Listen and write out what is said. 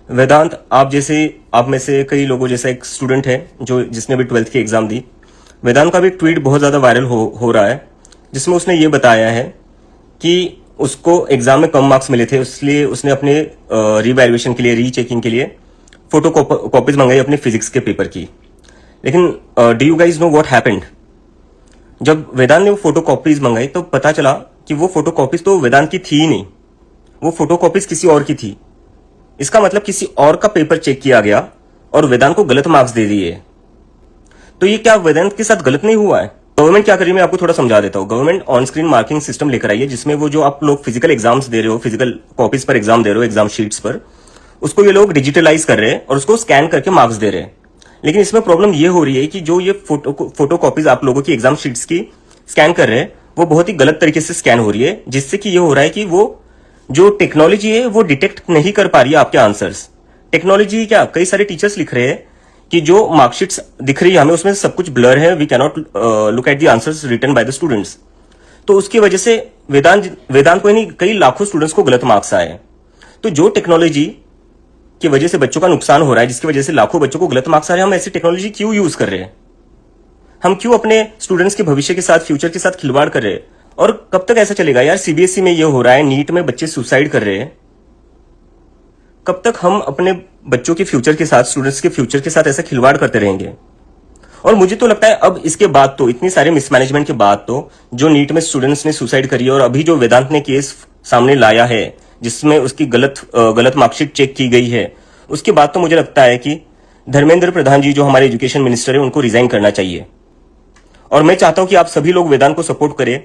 वेदांत, आप में से कई लोगों जैसा एक स्टूडेंट है जो जिसने भी 12th की एग्जाम दी। वेदांत का भी एक ट्वीट बहुत ज्यादा वायरल हो रहा है, जिसमें उसने ये बताया है कि उसको एग्जाम में कम मार्क्स मिले थे, इसलिए उसने अपने रीवैल्यूएशन के लिए, रीचेकिंग के लिए फोटो कॉपीज मंगाई अपने फिजिक्स के पेपर की। लेकिन do you guys know what happened? जब वेदांत ने वो फोटो कॉपीज मंगाई तो पता चला कि वो फोटो कॉपीज तो वेदांत की थी ही नहीं, वो फोटो कॉपीज किसी और की थी। इसका मतलब किसी और का पेपर चेक किया गया और वेदांत को गलत मार्क्स दे दिए। तो ये क्या वेदांत के साथ गलत नहीं हुआ है? गवर्नमेंट क्या कर रही है, मैं आपको थोड़ा समझा देता हूँ। Government on screen marking system लेकर आई है, जिसमें वो जो आप लोग फिजिकल एग्जाम्स दे रहे हो, फिजिकल कॉपीज पर एग्जाम दे रहे हो, एग्जाम शीट्स पर, उसको ये लोग डिजिटलाइज कर रहे हैं और उसको स्कैन करके मार्क्स दे रहे हैं। लेकिन इसमें प्रॉब्लम ये हो रही है कि जो ये फोटो कॉपीज आप लोगों की एग्जाम शीट्स की स्कैन कर रहे हैं, वो बहुत ही गलत तरीके से स्कैन हो रही है, जिससे कि ये हो रहा है कि वो जो टेक्नोलॉजी है वो डिटेक्ट नहीं कर पा रही है आपके आंसर्स। टेक्नोलॉजी क्या, कई सारे टीचर्स लिख रहे हैं कि जो मार्कशीट्स दिख रही है हमें, उसमें सब कुछ ब्लर है, we cannot look at the answers written by the students. तो उसकी वजह से वेदांत को नहीं, कई लाखों स्टूडेंट्स को गलत मार्क्स आए। तो जो टेक्नोलॉजी की वजह से बच्चों का नुकसान हो रहा है, जिसकी वजह से लाखों बच्चों को गलत मार्क्स आ रहे हैं, हम ऐसी टेक्नोलॉजी क्यों यूज कर रहे हैं? हम क्यों अपने स्टूडेंट्स के भविष्य के साथ, फ्यूचर के साथ खिलवाड़ कर रहे हैं? और कब तक ऐसा चलेगा यार? सीबीएसई में ये हो रहा है, नीट में बच्चे सुसाइड कर रहे हैं। कब तक हम अपने बच्चों के फ्यूचर के साथ, स्टूडेंट्स के फ्यूचर के साथ ऐसा खिलवाड़ करते रहेंगे? और मुझे तो लगता है अब इसके बाद तो, इतनी सारे मिसमैनेजमेंट के बाद तो, जो नीट में स्टूडेंट्स ने सुसाइड करी है और अभी जो वेदांत ने केस सामने लाया है जिसमें उसकी गलत मार्कशीट चेक की गई है, उसके बाद तो मुझे लगता है कि धर्मेंद्र प्रधान जी जो हमारे एजुकेशन मिनिस्टर है, उनको रिजाइन करना चाहिए। और मैं चाहता हूं कि आप सभी लोग वेदांत को सपोर्ट करें,